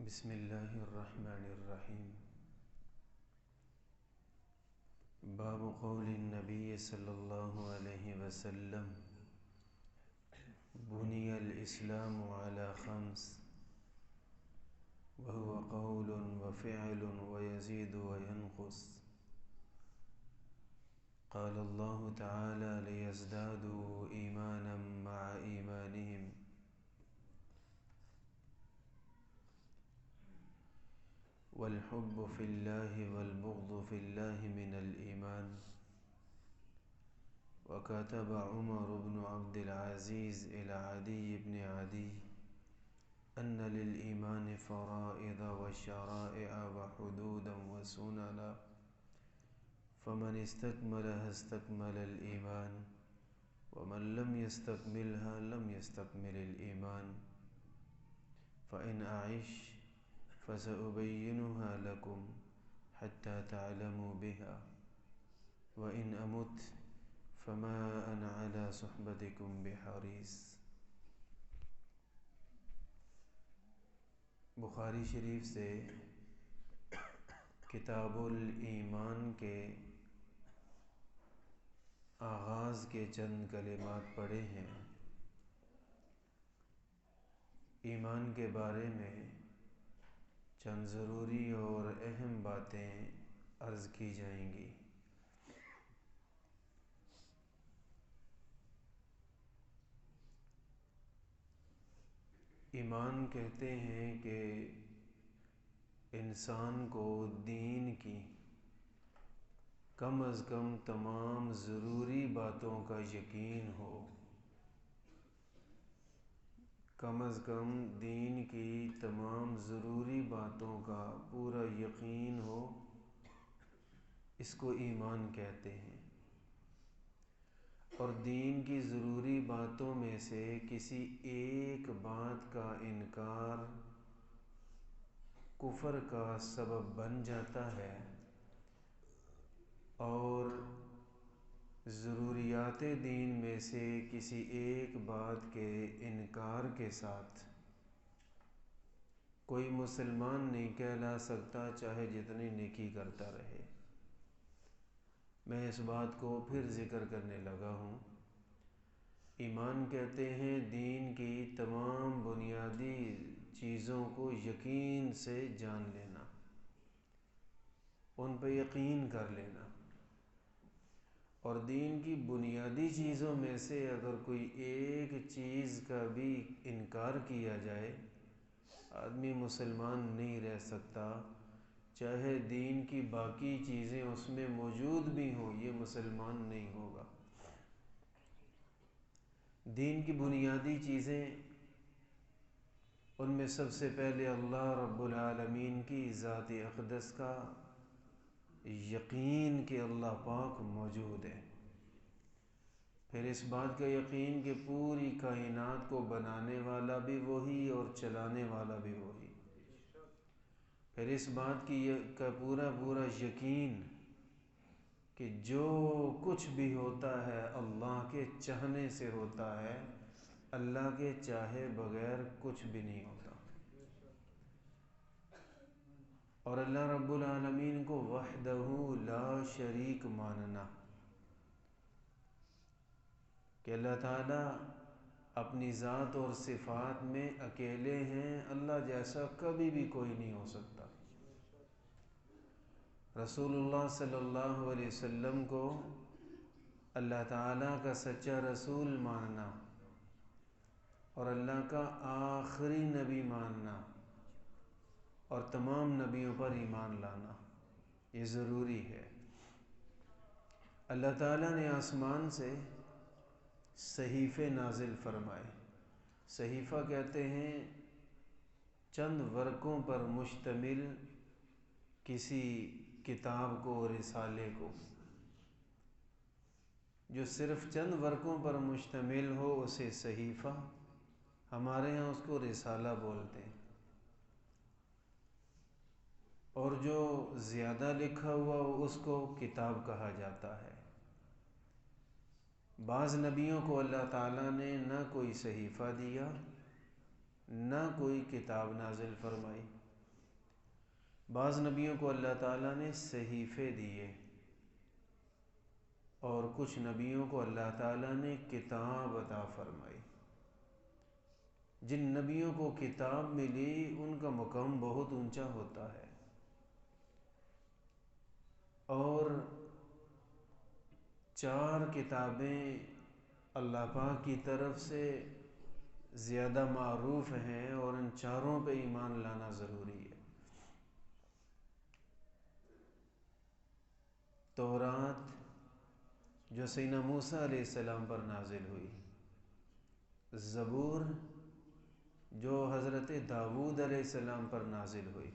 بسم اللہ الرحمن الرحیم۔ باب قول النبی صلی اللہ علیہ وسلم بنی الاسلام علی خمس وهو قول وفعل ويزيد وينقص قال الله تعالى ليزدادوا ایمانا مع ایمانهم والحب في الله والبغض في الله من الإيمان وكتب عمر بن عبد العزيز إلى عدي بن عدي أن للإيمان فرائض وشرائع وحدودا وسننا فمن استكملها استكمل الإيمان ومن لم يستكملها لم يستكمل الإيمان فإن أعش فسأبينها لكم حتى تعلموا بها وإن أمت فما أنا على صحبتكم بحريص۔ بخاری شریف سے کتاب الایمان کے آغاز کے چند کلمات پڑھے ہیں۔ ایمان کے بارے میں چند ضروری اور اہم باتیں عرض کی جائیں گی۔ ایمان کہتے ہیں کہ انسان کو دین کی کم از کم تمام ضروری باتوں کا یقین ہو، کم از کم دین کی تمام ضروری باتوں کا پورا یقین ہو، اس کو ایمان کہتے ہیں۔ اور دین کی ضروری باتوں میں سے کسی ایک بات کا انکار کفر کا سبب بن جاتا ہے، اور ضروریات دین میں سے کسی ایک بات کے انکار کے ساتھ کوئی مسلمان نہیں کہلا سکتا، چاہے جتنی نیکی کرتا رہے۔ میں اس بات کو پھر ذکر کرنے لگا ہوں۔ ایمان کہتے ہیں دین کی تمام بنیادی چیزوں کو یقین سے جان لینا، ان پہ یقین کر لینا۔ اور دین کی بنیادی چیزوں میں سے اگر کوئی ایک چیز کا بھی انکار کیا جائے، آدمی مسلمان نہیں رہ سکتا، چاہے دین کی باقی چیزیں اس میں موجود بھی ہوں، یہ مسلمان نہیں ہوگا۔ دین کی بنیادی چیزیں، ان میں سب سے پہلے اللہ رب العالمین کی ذات اقدس کا یقین کہ اللہ پاک موجود ہے، پھر اس بات کا یقین کہ پوری کائنات کو بنانے والا بھی وہی اور چلانے والا بھی وہی، پھر اس بات کا پورا یقین کہ جو کچھ بھی ہوتا ہے اللہ کے چاہنے سے ہوتا ہے، اللہ کے چاہے بغیر کچھ بھی نہیں ہوتا۔ اور اللہ رب العالمین کو وحدہ لا شریک ماننا کہ اللہ تعالیٰ اپنی ذات اور صفات میں اکیلے ہیں، اللہ جیسا کبھی بھی کوئی نہیں ہو سکتا۔ رسول اللہ صلی اللہ علیہ وسلم کو اللہ تعالیٰ کا سچا رسول ماننا اور اللہ کا آخری نبی ماننا اور تمام نبیوں پر ایمان لانا، یہ ضروری ہے۔ اللہ تعالیٰ نے آسمان سے صحیفے نازل فرمائے۔ صحیفہ کہتے ہیں چند ورقوں پر مشتمل کسی کتاب کو، رسالے کو، جو صرف چند ورقوں پر مشتمل ہو اسے صحیفہ، ہمارے ہاں اس کو رسالہ بولتے ہیں، اور جو زیادہ لکھا ہوا اس کو کتاب کہا جاتا ہے۔ بعض نبیوں کو اللہ تعالیٰ نے نہ کوئی صحیفہ دیا، نہ کوئی کتاب نازل فرمائی، بعض نبیوں کو اللہ تعالیٰ نے صحیفے دیے اور کچھ نبیوں کو اللہ تعالیٰ نے کتاب عطا فرمائی۔ جن نبیوں کو کتاب ملی ان کا مقام بہت اونچا ہوتا ہے، اور 4 کتابیں اللہ پاک کی طرف سے زیادہ معروف ہیں اور ان چاروں پہ ایمان لانا ضروری ہے۔ تورات جو سیدنا موسیٰ علیہ السلام پر نازل ہوئی، زبور جو حضرت داؤد علیہ السلام پر نازل ہوئی،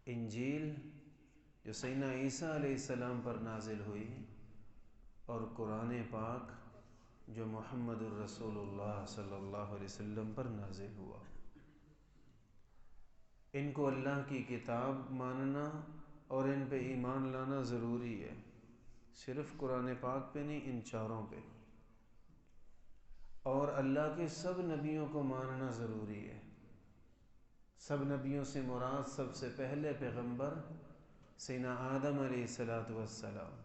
انجیل جو سیدنا عیسیٰ علیہ السلام پر نازل ہوئی، اور قرآن پاک جو محمد الرسول اللہ صلی اللہ علیہ وسلم پر نازل ہوا۔ ان کو اللہ کی کتاب ماننا اور ان پہ ایمان لانا ضروری ہے، صرف قرآن پاک پہ نہیں، ان چاروں پہ۔ اور اللہ کے سب نبیوں کو ماننا ضروری ہے۔ سب نبیوں سے مراد سب سے پہلے پیغمبر سیدنا آدم علیہ السلام،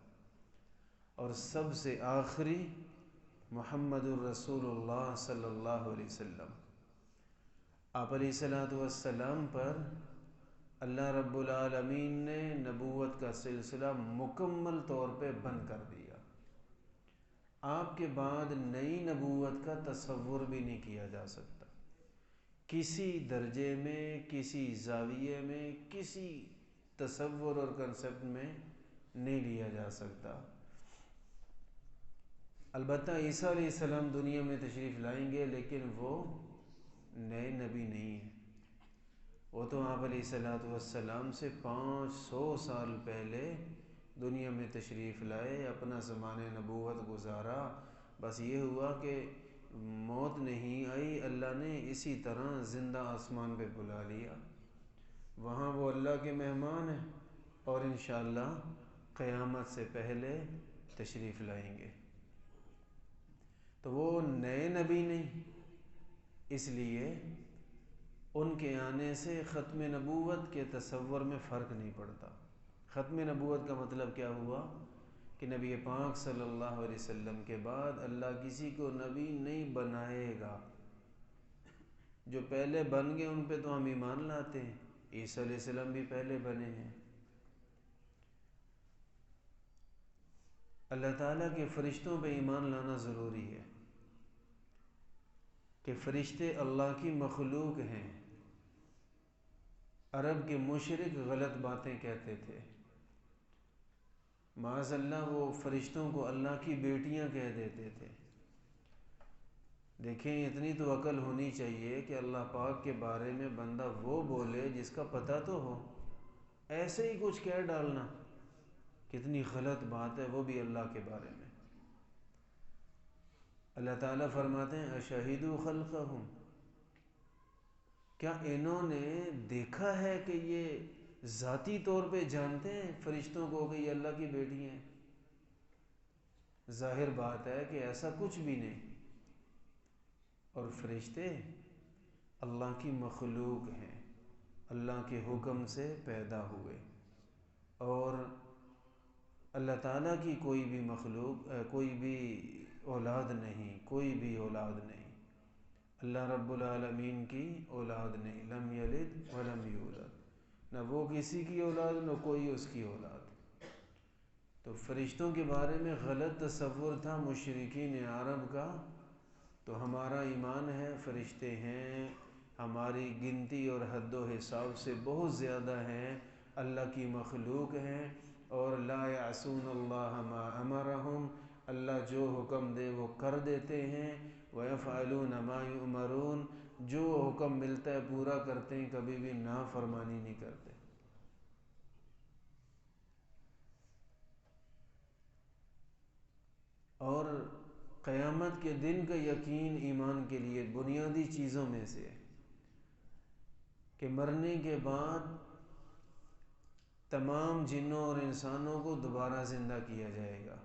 اور سب سے آخری محمد الرسول اللہ صلی اللہ علیہ وسلم۔ آپ علیہ السلام پر اللہ رب العالمین نے نبوت کا سلسلہ مکمل طور پہ بند کر دیا۔ آپ کے بعد نئی نبوت کا تصور بھی نہیں کیا جا سکتا، کسی درجے میں، کسی زاویے میں، کسی تصور اور کنسپٹ میں نہیں لیا جا سکتا۔ البتہ عیسیٰ علیہ السلام دنیا میں تشریف لائیں گے، لیکن وہ نئے نبی نہیں ہیں۔ وہ تو آپ علیہ السلام سے 500 سال پہلے دنیا میں تشریف لائے، اپنا زمانہ نبوت گزارا، بس یہ ہوا کہ موت نہیں آئی، اللہ نے اسی طرح زندہ آسمان پہ بلا لیا۔ وہاں وہ اللہ کے مہمان ہیں اور انشاءاللہ قیامت سے پہلے تشریف لائیں گے۔ تو وہ نئے نبی نہیں، اس لیے ان کے آنے سے ختم نبوت کے تصور میں فرق نہیں پڑتا۔ ختم نبوت کا مطلب کیا ہوا کہ نبی پاک صلی اللہ علیہ وسلم کے بعد اللہ کسی کو نبی نہیں بنائے گا۔ جو پہلے بن گئے ان پہ تو ہم ایمان لاتے ہیں، عیسیٰ علیہ السلام بھی پہلے بنے ہیں۔ اللہ تعالیٰ کے فرشتوں پہ ایمان لانا ضروری ہے کہ فرشتے اللہ کی مخلوق ہیں۔ عرب کے مشرک غلط باتیں کہتے تھے، معاذ اللہ وہ فرشتوں کو اللہ کی بیٹیاں کہہ دیتے تھے۔ دیکھیں اتنی تو عقل ہونی چاہیے کہ اللہ پاک کے بارے میں بندہ وہ بولے جس کا پتہ تو ہو، ایسے ہی کچھ کہہ ڈالنا کتنی غلط بات ہے، وہ بھی اللہ کے بارے میں۔ اللہ تعالیٰ فرماتے ہیں اشہدوا خلقہم، کیا انہوں نے دیکھا ہے کہ یہ ذاتی طور پہ جانتے ہیں فرشتوں کو کہ یہ اللہ کی بیٹی ہیں؟ ظاہر بات ہے کہ ایسا کچھ بھی نہیں، اور فرشتے اللہ کی مخلوق ہیں، اللہ کے حکم سے پیدا ہوئے، اور اللہ تعالیٰ کی کوئی بھی مخلوق، کوئی بھی اولاد نہیں، کوئی بھی اولاد نہیں۔ اللہ رب العالمین کی اولاد نہیں، لم یلد ولم یولد، نہ وہ کسی کی اولاد نہ کوئی اس کی اولاد۔ تو فرشتوں کے بارے میں غلط تصور تھا مشرکین عرب کا، تو ہمارا ایمان ہے فرشتے ہیں، ہماری گنتی اور حد و حساب سے بہت زیادہ ہیں، اللہ کی مخلوق ہیں، اور لا یعصون اللہ ما امرہم، اللہ جو حکم دے وہ کر دیتے ہیں، وَيَفْعَلُونَ مَا يُؤْمَرُونَ، جو حکم ملتا ہے پورا کرتے ہیں، کبھی بھی نافرمانی نہیں کرتے۔ اور قیامت کے دن کا یقین ایمان کے لیے بنیادی چیزوں میں سے ہے کہ مرنے کے بعد تمام جنوں اور انسانوں کو دوبارہ زندہ کیا جائے گا،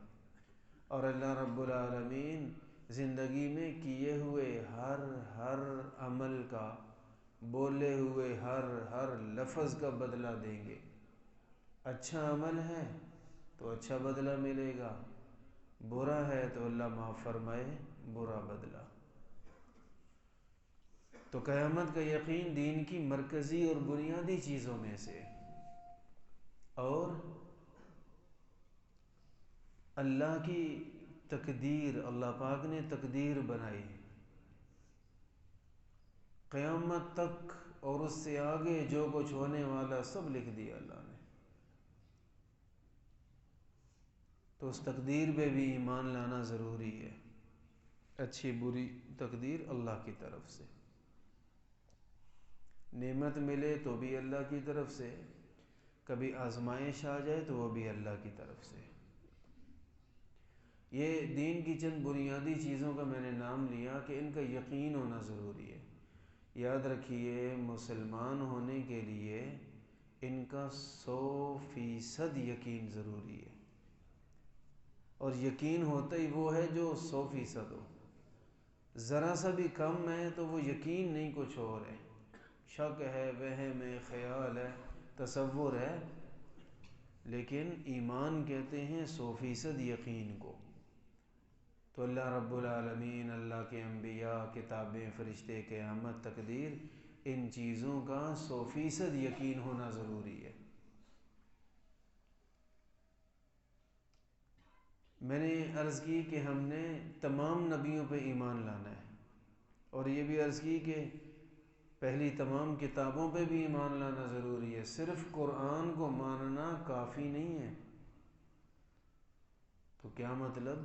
اور اللہ رب العالمین زندگی میں کیے ہوئے ہر عمل کا بولے ہوئے ہر لفظ کا بدلہ دیں گے۔ اچھا عمل ہے تو اچھا بدلہ ملے گا، برا ہے تو اللہ معاف فرمائے برا بدلہ۔ تو قیامت کا یقین دین کی مرکزی اور بنیادی چیزوں میں سے، اور اللہ کی تقدیر، اللہ پاک نے تقدیر بنائی قیامت تک، اور اس سے آگے جو کچھ ہونے والا سب لکھ دیا اللہ نے۔ تو اس تقدیر پہ بھی ایمان لانا ضروری ہے، اچھی بری تقدیر اللہ کی طرف سے۔ نعمت ملے تو بھی اللہ کی طرف سے، کبھی آزمائش آ جائے تو وہ بھی اللہ کی طرف سے۔ یہ دین کی چند بنیادی چیزوں کا میں نے نام لیا کہ ان کا یقین ہونا ضروری ہے۔ یاد رکھیے، مسلمان ہونے کے لیے ان کا 100% یقین ضروری ہے، اور یقین ہوتا ہی وہ ہے جو 100% ہو۔ ذرا سا بھی کم ہے تو وہ یقین نہیں، کچھ اور ہے، شک ہے، وہم ہے، خیال ہے، تصور ہے۔ لیکن ایمان کہتے ہیں 100% یقین کو۔ تو اللہ رب العالمین، اللہ کے انبیاء، کتابیں، فرشتے، قیامت، تقدیر، ان چیزوں کا 100% یقین ہونا ضروری ہے۔ میں نے عرض کی کہ ہم نے تمام نبیوں پہ ایمان لانا ہے، اور یہ بھی عرض کی کہ پہلی تمام کتابوں پہ بھی ایمان لانا ضروری ہے، صرف قرآن کو ماننا کافی نہیں ہے۔ تو کیا مطلب؟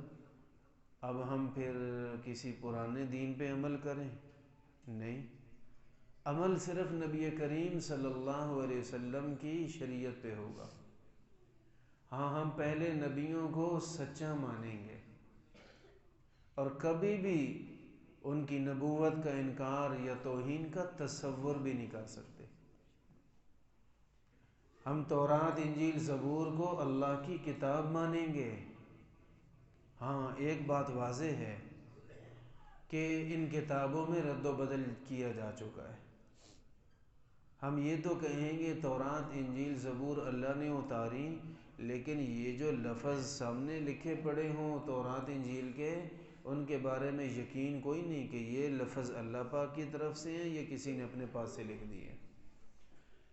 اب ہم پھر کسی پرانے دین پہ عمل کریں؟ نہیں، عمل صرف نبی کریم صلی اللہ علیہ وسلم کی شریعت پہ ہوگا۔ ہاں، ہم پہلے نبیوں کو سچا مانیں گے، اور کبھی بھی ان کی نبوت کا انکار یا توہین کا تصور بھی نہیں کر سکتے۔ ہم تورات، انجیل، زبور کو اللہ کی کتاب مانیں گے۔ ہاں، ایک بات واضح ہے کہ ان کتابوں میں رد و بدل کیا جا چکا ہے۔ ہم یہ تو کہیں گے تورات، انجیل، زبور اللہ نے اتاری، لیکن یہ جو لفظ سامنے لکھے پڑے ہوں تورات انجیل کے، ان کے بارے میں یقین کوئی نہیں کہ یہ لفظ اللہ پاک کی طرف سے ہیں یا کسی نے اپنے پاس سے لکھ دیے۔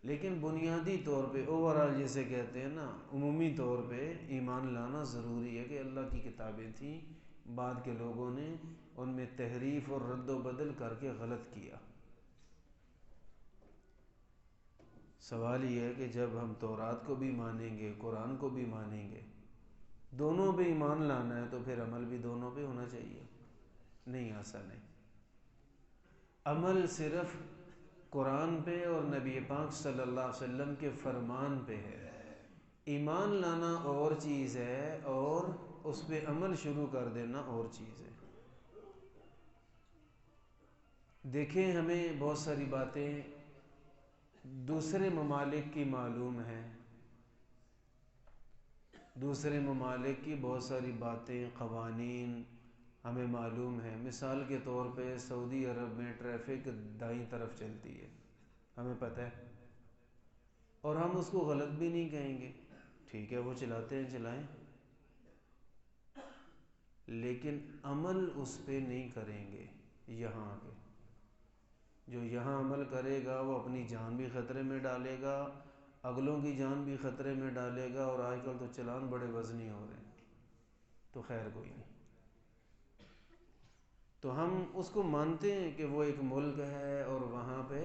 لیکن بنیادی طور پہ، اوورال جسے کہتے ہیں نا، عمومی طور پہ ایمان لانا ضروری ہے کہ اللہ کی کتابیں تھیں، بعد کے لوگوں نے ان میں تحریف اور رد و بدل کر کے غلط کیا۔ سوال یہ ہے کہ جب ہم تورات کو بھی مانیں گے، قرآن کو بھی مانیں گے، دونوں پہ ایمان لانا ہے، تو پھر عمل بھی دونوں پہ ہونا چاہیے۔ نہیں، ایسا نہیں۔ عمل صرف قرآن پہ اور نبی پاک صلی اللہ علیہ وسلم کے فرمان پہ ہے، ایمان لانا اور چیز ہے، اور اس پہ عمل شروع کر دینا اور چیز ہے۔ دیکھیں، ہمیں بہت ساری باتیں دوسرے ممالک کی معلوم ہیں، دوسرے ممالک کی بہت ساری باتیں، قوانین ہمیں معلوم ہے۔ مثال کے طور پہ سعودی عرب میں ٹریفک دائیں طرف چلتی ہے، ہمیں پتہ ہے، اور ہم اس کو غلط بھی نہیں کہیں گے، ٹھیک ہے وہ چلاتے ہیں چلائیں، لیکن عمل اس پہ نہیں کریں گے۔ یہاں کے جو یہاں عمل کرے گا وہ اپنی جان بھی خطرے میں ڈالے گا، اگلوں کی جان بھی خطرے میں ڈالے گا، اور آج کل تو چلان بڑے وزنی ہو رہے ہیں، تو خیر کوئی نہیں۔ تو ہم اس کو مانتے ہیں کہ وہ ایک ملک ہے اور وہاں پہ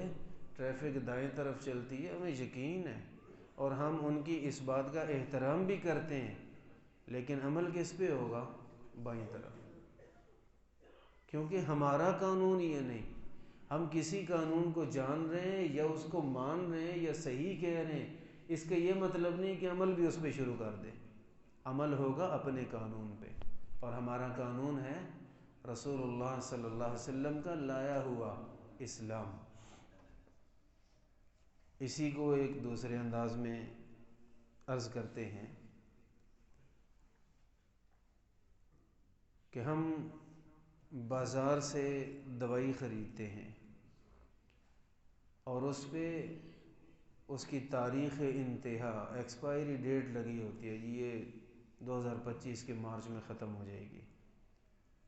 ٹریفک دائیں طرف چلتی ہے، ہمیں یقین ہے، اور ہم ان کی اس بات کا احترام بھی کرتے ہیں، لیکن عمل کس پہ ہوگا؟ بائیں طرف، کیونکہ ہمارا قانون یہ نہیں۔ ہم کسی قانون کو جان رہے ہیں یا اس کو مان رہے ہیں یا صحیح کہہ رہے ہیں، اس کا یہ مطلب نہیں کہ عمل بھی اس پہ شروع کر دیں۔ عمل ہوگا اپنے قانون پہ، اور ہمارا قانون ہے رسول اللہ صلی اللہ علیہ وسلم کا لایا ہوا اسلام۔ اسی کو ایک دوسرے انداز میں عرض کرتے ہیں کہ ہم بازار سے دوائی خریدتے ہیں، اور اس پہ اس کی تاریخ انتہا ایکسپائری ڈیٹ لگی ہوتی ہے، یہ 2025 کے مارچ میں ختم ہو جائے گی،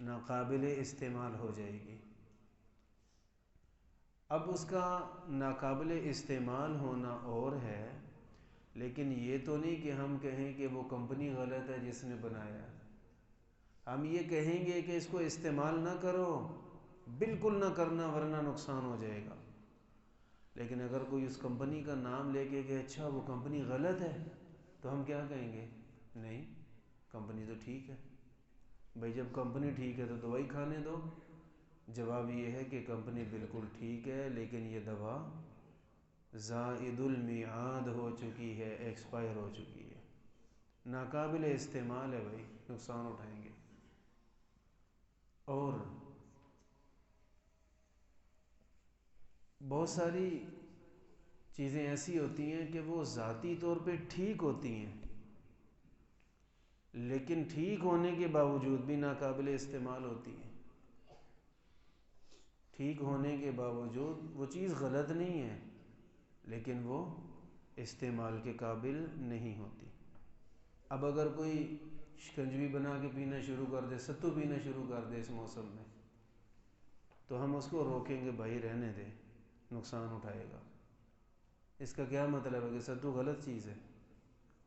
ناقابل استعمال ہو جائے گی۔ اب اس کا ناقابل استعمال ہونا اور ہے، لیکن یہ تو نہیں کہ ہم کہیں کہ وہ کمپنی غلط ہے جس نے بنایا ہے۔ ہم یہ کہیں گے کہ اس کو استعمال نہ کرو، بالکل نہ کرنا ورنہ نقصان ہو جائے گا۔ لیکن اگر کوئی اس کمپنی کا نام لے کے کہ اچھا وہ کمپنی غلط ہے، تو ہم کیا کہیں گے؟ نہیں، کمپنی تو ٹھیک ہے۔ بھائی جب کمپنی ٹھیک ہے تو دوائی کھانے دو۔ جواب یہ ہے کہ کمپنی بالکل ٹھیک ہے، لیکن یہ دوا زائد المیعاد ہو چکی ہے، ایکسپائر ہو چکی ہے، ناقابل استعمال ہے، بھائی نقصان اٹھائیں گے۔ اور بہت ساری چیزیں ایسی ہوتی ہیں کہ وہ ذاتی طور پہ ٹھیک ہوتی ہیں، لیکن ٹھیک ہونے کے باوجود بھی ناقابل استعمال ہوتی ہیں۔ ٹھیک ہونے کے باوجود وہ چیز غلط نہیں ہے، لیکن وہ استعمال کے قابل نہیں ہوتی۔ اب اگر کوئی شکنجوی بنا کے پینا شروع کر دے، ستو پینا شروع کر دے اس موسم میں، تو ہم اس کو روکیں گے، بھائی رہنے دے، نقصان اٹھائے گا۔ اس کا کیا مطلب ہے کہ ستو غلط چیز ہے،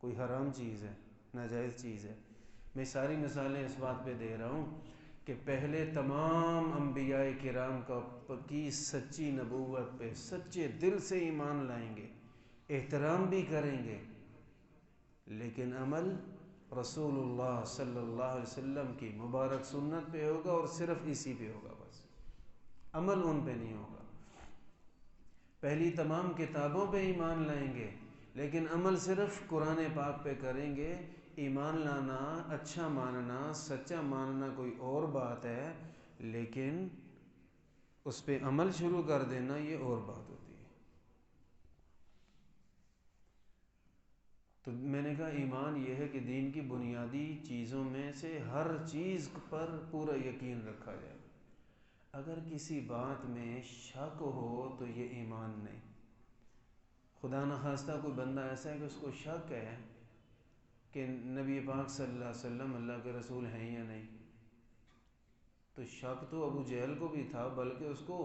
کوئی حرام چیز ہے، ناجائز چیز ہے؟ میں ساری مثالیں اس بات پہ دے رہا ہوں کہ پہلے تمام انبیاء کرام کی سچی نبوت پہ سچے دل سے ایمان لائیں گے، احترام بھی کریں گے، لیکن عمل رسول اللہ صلی اللہ علیہ وسلم کی مبارک سنت پہ ہوگا، اور صرف اسی پہ ہوگا، بس عمل ان پہ نہیں ہوگا۔ پہلی تمام کتابوں پہ ایمان لائیں گے، لیکن عمل صرف قرآن پاک پہ کریں گے۔ ایمان لانا، اچھا ماننا، سچا ماننا کوئی اور بات ہے، لیکن اس پہ عمل شروع کر دینا یہ اور بات ہوتی ہے۔ تو میں نے کہا ایمان یہ ہے کہ دین کی بنیادی چیزوں میں سے ہر چیز پر پورا یقین رکھا جائے۔ اگر کسی بات میں شک ہو تو یہ ایمان نہیں۔ خدا نخواستہ کوئی بندہ ایسا ہے کہ اس کو شک ہے کہ نبی پاک صلی اللہ علیہ وسلم اللہ کے رسول ہیں یا نہیں، تو شک تو ابو جہل کو بھی تھا، بلکہ اس کو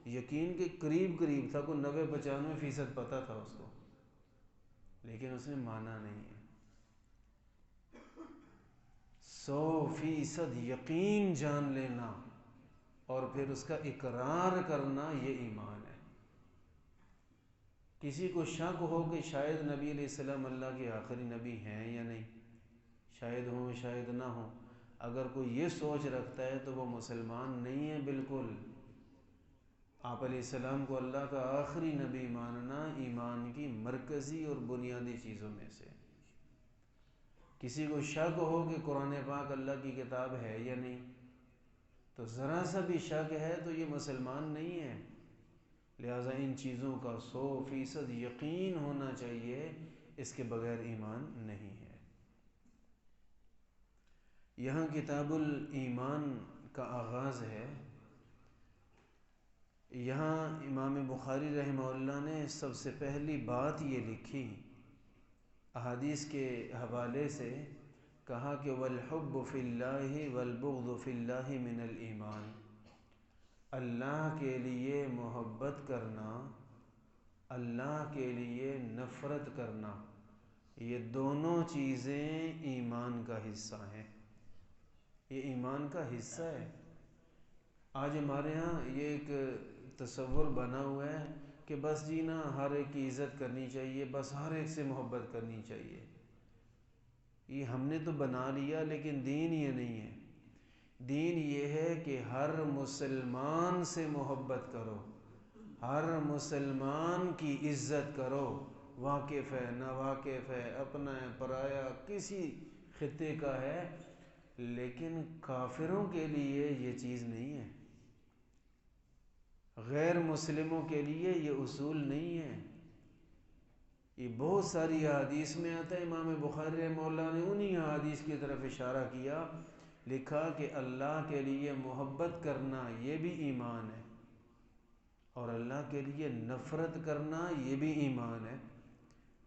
یقین کے قریب قریب تھا، کوئی 90-95% پتہ تھا اس کو، لیکن اس نے مانا نہیں ہے۔ 100% یقین جان لینا اور پھر اس کا اقرار کرنا، یہ ایمان ہے۔ کسی کو شک ہو کہ شاید نبی علیہ السلام اللہ کے آخری نبی ہیں یا نہیں، شاید ہوں شاید نہ ہوں، اگر کوئی یہ سوچ رکھتا ہے تو وہ مسلمان نہیں ہے بالکل۔ آپ علیہ السلام کو اللہ کا آخری نبی ماننا ایمان کی مرکزی اور بنیادی چیزوں میں سے۔ کسی کو شک ہو کہ قرآن پاک اللہ کی کتاب ہے یا نہیں، تو ذرا سا بھی شک ہے تو یہ مسلمان نہیں ہے۔ لہٰذا ان چیزوں کا 100% یقین ہونا چاہیے، اس کے بغیر ایمان نہیں ہے۔ یہاں کتاب الایمان کا آغاز ہے۔ یہاں امام بخاری رحمہ اللہ نے سب سے پہلی بات یہ لکھی، احادیث کے حوالے سے کہا کہ والحب فی اللہ والبغض فی اللہ من الایمان، اللہ کے لیے محبت کرنا، اللہ کے لیے نفرت کرنا، یہ دونوں چیزیں ایمان کا حصہ ہیں، یہ ایمان کا حصہ ہے۔ آج ہمارے ہاں یہ ایک تصور بنا ہوا ہے کہ بس جی نا ہر ایک کی عزت کرنی چاہیے، بس ہر ایک سے محبت کرنی چاہیے۔ یہ ہم نے تو بنا لیا، لیکن دین یہ نہیں ہے۔ دین یہ ہے کہ ہر مسلمان سے محبت کرو، ہر مسلمان کی عزت کرو، واقف ہے نا واقف ہے، اپنا ہے پرایا، کسی خطے کا ہے، لیکن کافروں کے لیے یہ چیز نہیں ہے، غیر مسلموں کے لیے یہ اصول نہیں ہے۔ یہ بہت ساری احادیث میں آتا ہے، امام بخاری رحمہ اللہ نے انہی احادیث کی طرف اشارہ کیا، لکھا کہ اللہ کے لیے محبت کرنا یہ بھی ایمان ہے۔ اور اللہ کے لیے نفرت کرنا یہ بھی ایمان ہے۔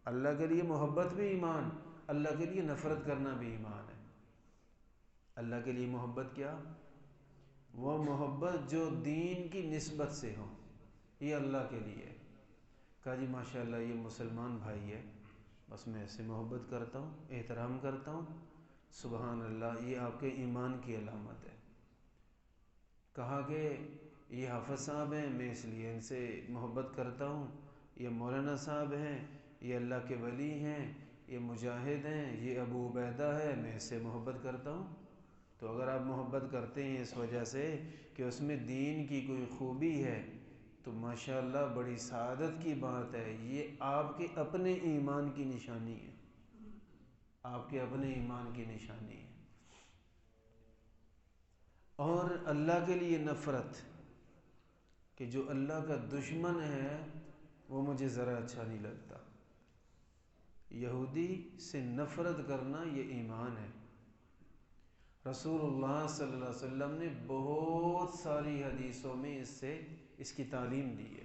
اللہ کے لیے محبت بھی ایمان، اللہ کے لیے نفرت کرنا بھی ایمان ہے۔ اللہ کے لیے محبت کیا؟ وہ محبت جو دین کی نسبت سے ہو، یہ اللہ کے لیے ہے۔ کہا جی ماشاءاللہ یہ مسلمان بھائی ہے، بس میں اسے محبت کرتا ہوں، احترام کرتا ہوں، سبحان اللہ، یہ آپ کے ایمان کی علامت ہے۔ کہا کہ یہ حافظ صاحب ہیں، میں اس لیے ان سے محبت کرتا ہوں، یہ مولانا صاحب ہیں، یہ اللہ کے ولی ہیں، یہ مجاہد ہیں، یہ ابو عبیدہ ہے، میں اس سے محبت کرتا ہوں۔ تو اگر آپ محبت کرتے ہیں اس وجہ سے کہ اس میں دین کی کوئی خوبی ہے تو ماشاءاللہ بڑی سعادت کی بات ہے، یہ آپ کے اپنے ایمان کی نشانی ہے، آپ کے اپنے ایمان کی نشانی ہے۔ اور اللہ کے لیے نفرت، کہ جو اللہ کا دشمن ہے وہ مجھے ذرا اچھا نہیں لگتا، یہودی سے نفرت کرنا یہ ایمان ہے۔ رسول اللہ صلی اللہ علیہ وسلم نے بہت ساری حدیثوں میں اس کی تعلیم دی ہے۔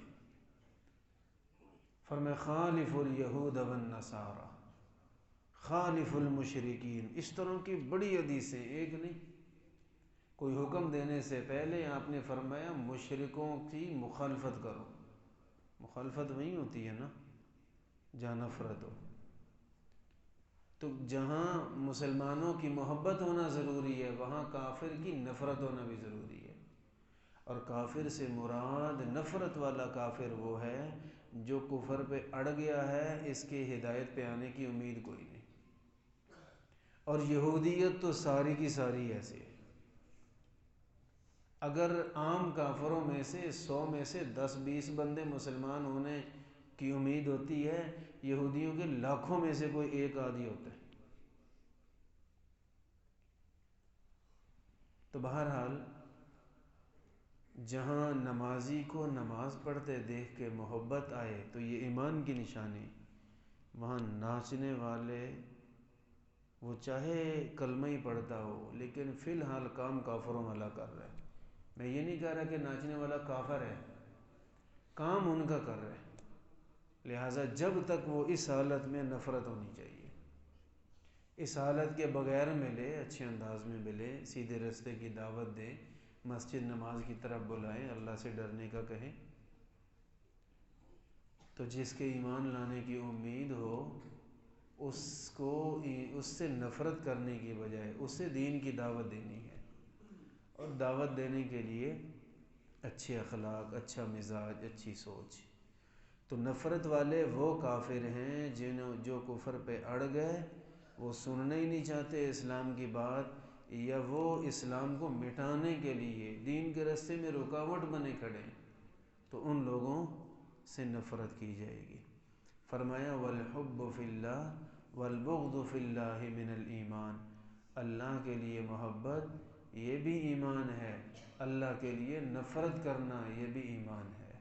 فرمایا خالف الیہود والنصارى، خالف المشرکین، اس طرح کی بڑی حدیثیں، ایک نہیں۔ کوئی حکم دینے سے پہلے آپ نے فرمایا مشرکوں کی مخالفت کرو۔ مخالفت وہی ہوتی ہے نا جہاں نفرت ہو۔ تو جہاں مسلمانوں کی محبت ہونا ضروری ہے وہاں کافر کی نفرت ہونا بھی ضروری ہے۔ اور کافر سے مراد نفرت والا کافر وہ ہے جو کفر پہ اڑ گیا ہے، اس کے ہدایت پہ آنے کی امید کوئی نہیں۔ اور یہودیت تو ساری کی ساری ایسی ہے۔ اگر عام کافروں میں سے 100 میں سے 10-20 بندے مسلمان ہونے کی امید ہوتی ہے، یہودیوں کے لاکھوں میں سے کوئی ایک آدھی ہوتا ہے۔ تو بہرحال جہاں نمازی کو نماز پڑھتے دیکھ کے محبت آئے تو یہ ایمان کی نشانی، وہاں ناچنے والے وہ چاہے کلمہ ہی پڑھتا ہو لیکن فی الحال کام کافروں والا کر رہا ہے۔ میں یہ نہیں کہہ رہا کہ ناچنے والا کافر ہے، کام ان کا کر رہا ہے، لہٰذا جب تک وہ اس حالت میں نفرت ہونی چاہیے، اس حالت کے بغیر ملے، اچھے انداز میں ملے، سیدھے راستے کی دعوت دے، مسجد نماز کی طرف بلائیں، اللہ سے ڈرنے کا کہیں۔ تو جس کے ایمان لانے کی امید ہو اس سے نفرت کرنے کی بجائے اسے دین کی دعوت دینی ہے۔ اور دعوت دینے کے لیے اچھے اخلاق، اچھا مزاج، اچھی سوچ۔ تو نفرت والے وہ کافر ہیں جو کفر پہ اڑ گئے، وہ سننا ہی نہیں چاہتے اسلام کی بات، یا وہ اسلام کو مٹانے کے لیے دین کے راستے میں رکاوٹ بنے کھڑے ہیں، تو ان لوگوں سے نفرت کی جائے گی۔ فرمایا والحب فی اللہ والبغض فی اللہ من الایمان، اللہ کے لیے محبت یہ بھی ایمان ہے، اللہ کے لیے نفرت کرنا یہ بھی ایمان ہے۔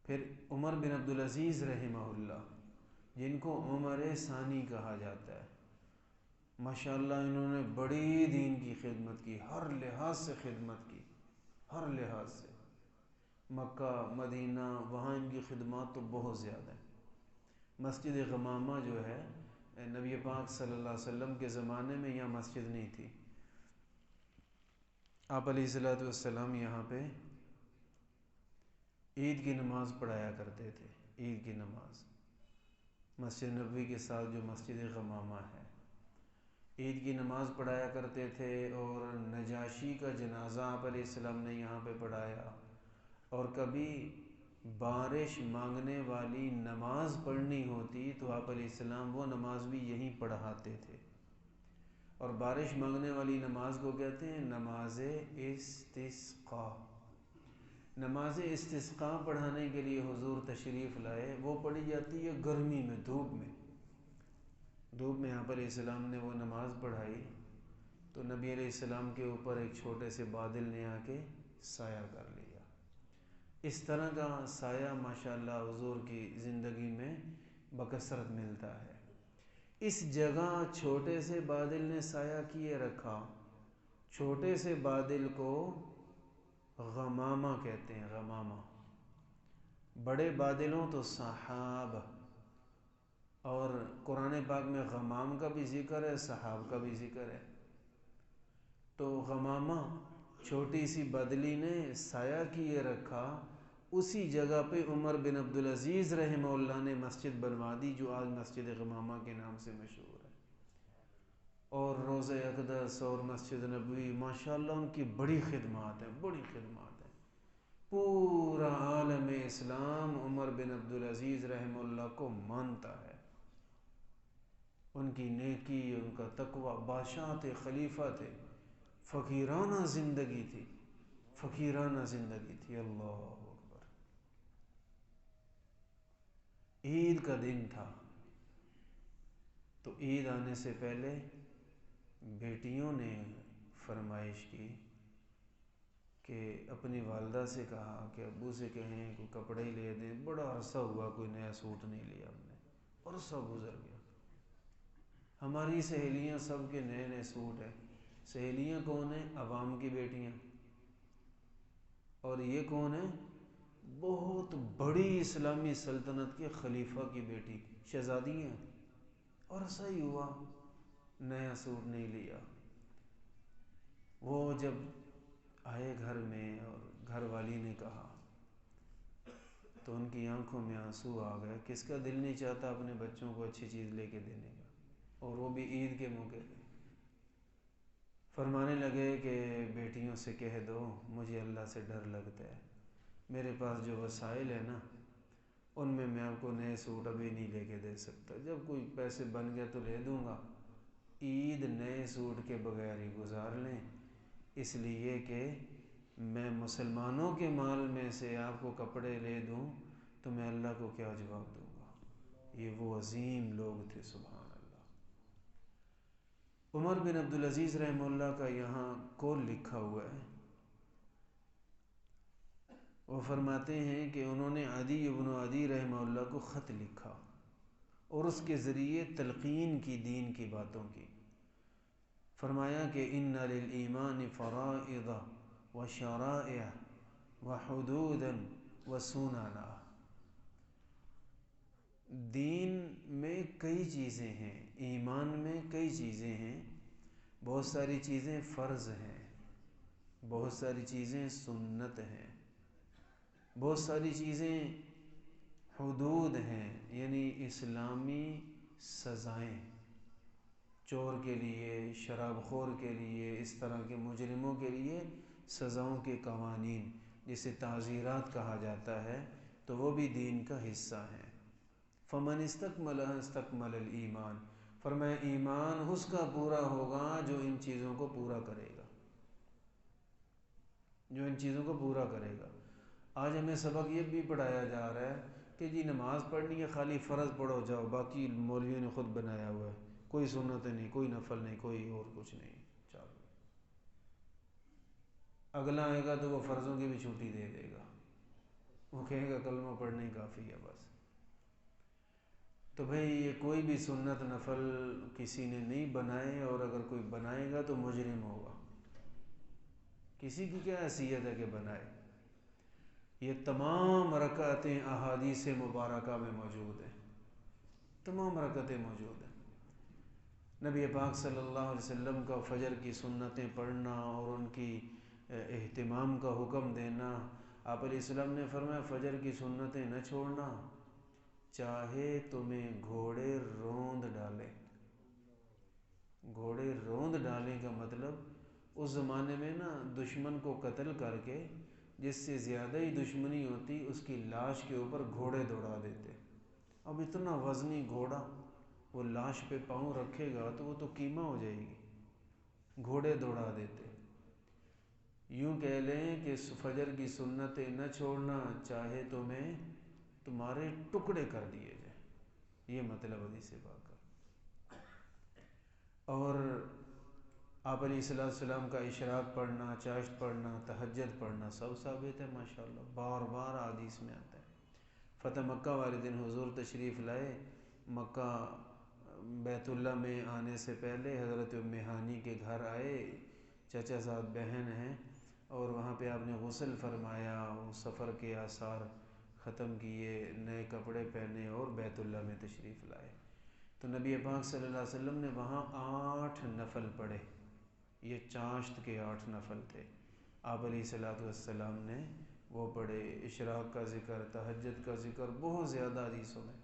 پھر عمر بن عبدالعزیز رحمہ اللہ، جن کو عمر ثانی کہا جاتا ہے، ماشاءاللہ انہوں نے بڑی دین کی خدمت کی، ہر لحاظ سے خدمت کی، ہر لحاظ سے۔ مکہ، مدینہ، وہاں ان کی خدمات تو بہت زیادہ ہیں۔ مسجد غمامہ جو ہے، نبی پاک صلی اللہ علیہ وسلم کے زمانے میں یہاں مسجد نہیں تھی، آپ علیہ السلام یہاں پہ عید کی نماز پڑھایا کرتے تھے، عید کی نماز مسجد نبوی کے ساتھ جو مسجد غمامہ ہے، عید کی نماز پڑھایا کرتے تھے۔ اور نجاشی کا جنازہ آپ علیہ السلام نے یہاں پہ پڑھایا، اور کبھی بارش مانگنے والی نماز پڑھنی ہوتی تو آپ علیہ السلام وہ نماز بھی یہیں پڑھاتے تھے۔ اور بارش مانگنے والی نماز کو کہتے ہیں نماز استسقاء۔ نماز استسقاء پڑھانے کے لیے حضور تشریف لائے، وہ پڑھی جاتی ہے گرمی میں، دھوپ میں آپ علیہ السلام نے وہ نماز پڑھائی تو نبی علیہ السلام کے اوپر ایک چھوٹے سے بادل نے آ کے سایہ کر لیا۔ اس طرح کا سایہ ماشاءاللہ حضور کی زندگی میں بکثرت ملتا ہے۔ اس جگہ چھوٹے سے بادل نے سایہ کیے رکھا. چھوٹے سے بادل کو غمامہ کہتے ہیں، غمامہ. بڑے بادلوں تو سحاب، اور قرآن پاک میں غمام کا بھی ذکر ہے، سحاب کا بھی ذکر ہے. تو غمامہ چھوٹی سی بادلی نے سایہ کیے رکھا. اسی جگہ پہ عمر بن عبدالعزیز رحمہ اللہ نے مسجد بنوا دی، جو آج مسجد غمامہ کے نام سے مشہور ہے. اور روضہ اقدس اور مسجد نبوی ماشاءاللہ ان کی بڑی خدمات ہیں، بڑی خدمات ہیں. پورا عالم اسلام عمر بن عبدالعزیز رحمہ اللہ کو مانتا ہے. ان کی نیکی، ان کا تقوی. بادشاہ تھے، خلیفہ تھے، فقیرانہ زندگی تھی، فقیرانہ زندگی تھی. اللہ اکبر. عید کا دن تھا، تو عید آنے سے پہلے بیٹیوں نے فرمائش کی کہ اپنی والدہ سے کہا کہ ابو سے کہیں کوئی کپڑے ہی لے دیں. بڑا عرصہ ہوا کوئی نیا سوٹ نہیں لیا ہم نے، عرصہ گزر گیا. ہماری سہیلیاں سب کے نئے نئے سوٹ ہیں. سہیلیاں کون ہیں؟ عوام کی بیٹیاں. اور یہ کون ہے؟ بہت بڑی اسلامی سلطنت کے خلیفہ کی بیٹی، شہزادیاں. اور ایسا ہی ہوا، نیا سوٹ نہیں لیا. وہ جب آئے گھر میں اور گھر والی نے کہا تو ان کی آنکھوں میں آنسو آ گئے. کس کا دل نہیں چاہتا اپنے بچوں کو اچھی چیز لے کے دینے کا، اور وہ بھی عید کے موقع پہ. فرمانے لگے کہ بیٹیوں سے کہہ دو مجھے اللہ سے ڈر لگتا ہے، میرے پاس جو وسائل ہیں نا ان میں آپ کو نئے سوٹ ابھی نہیں لے کے دے سکتا. جب کوئی پیسے بن گئے تو لے دوں گا. عید نئے سوٹ کے بغیر ہی گزار لیں، اس لیے کہ میں مسلمانوں کے مال میں سے آپ کو کپڑے لے دوں تو میں اللہ کو کیا جواب دوں گا. یہ وہ عظیم لوگ تھے، سبحان اللہ. عمر بن عبدالعزیز رحمہ اللہ کا یہاں قول لکھا ہوا ہے. وہ فرماتے ہیں کہ انہوں نے عدی ابن عدی رحمہ اللہ کو خط لکھا اور اس کے ذریعے تلقین کی دین کی باتوں کی. فرمایا کہ ان للایمان فرائض و شرائع و حدودا و سننا. دین میں کئی چیزیں ہیں، ایمان میں کئی چیزیں ہیں. بہت ساری چیزیں فرض ہیں، بہت ساری چیزیں سنت ہیں، بہت ساری چیزیں حدود ہیں، یعنی اسلامی سزائیں. چور کے لیے، شراب خور کے لیے، اس طرح کے مجرموں کے لیے سزاؤں کے قوانین، جسے تعزیرات کہا جاتا ہے، تو وہ بھی دین کا حصہ ہیں. فمن استکمل الایمان، فرمایا ایمان اس کا پورا ہوگا جو ان چیزوں کو پورا کرے گا، جو ان چیزوں کو پورا کرے گا. آج ہمیں سبق یہ بھی پڑھایا جا رہا ہے کہ جی نماز پڑھنی ہے، خالی فرض پڑھو جاؤ، باقی مولویوں نے خود بنایا ہوا ہے، کوئی سنت نہیں، کوئی نفل نہیں، کوئی اور کچھ نہیں. چلو اگلا آئے گا تو وہ فرضوں کی بھی چھٹی دے دے گا، وہ کہے گا کلمہ پڑھنا ہی کافی ہے بس. تو بھئی یہ کوئی بھی سنت نفل کسی نے نہیں بنائے، اور اگر کوئی بنائے گا تو مجرم ہوگا. کسی کی کیا حیثیت ہے کہ بنائے؟ یہ تمام رکعتیں احادیث مبارکہ میں موجود ہیں، تمام رکعتیں موجود ہیں. نبی پاک صلی اللہ علیہ وسلم کا فجر کی سنتیں پڑھنا اور ان کی اہتمام کا حکم دینا. آپ علیہ السلام نے فرمایا فجر کی سنتیں نہ چھوڑنا چاہے تمہیں گھوڑے روند ڈالیں. گھوڑے روند ڈالیں کا مطلب اس زمانے میں نا دشمن کو قتل کر کے جس سے زیادہ ہی دشمنی ہوتی اس کی لاش کے اوپر گھوڑے دوڑا دیتے. اب اتنا وزنی گھوڑا وہ لاش پہ پاؤں رکھے گا تو وہ تو کیما ہو جائے گی، گھوڑے دوڑا دیتے. یوں کہہ لیں کہ فجر کی سنتیں نہ چھوڑنا چاہے تمہیں تمہارے ٹکڑے کر دیے جائیں، یہ مطلب حدیث پاک کا. اور آپ علیہ السلام کا اشراق پڑھنا، چاشت پڑھنا، تہجد پڑھنا سب ثابت ہے ماشاءاللہ، بار بار حدیث میں آتا ہے. فتح مکہ والے دن حضور تشریف لائے، مکہ بیت اللہ میں آنے سے پہلے حضرت ام ہانی کے گھر آئے، چچا زاد بہن ہیں، اور وہاں پہ آپ نے غسل فرمایا، سفر کے آثار ختم کیے، نئے کپڑے پہنے اور بیت اللہ میں تشریف لائے۔ تو نبی پاک صلی اللہ علیہ وسلم نے وہاں 8 نفل پڑھے، یہ چاشت کے 8 نفل تھے۔ آپ علیہ الصلوۃ والسلام نے وہ پڑھے، اشراق کا ذکر، تہجد کا ذکر، بہت زیادہ حدیثوں میں۔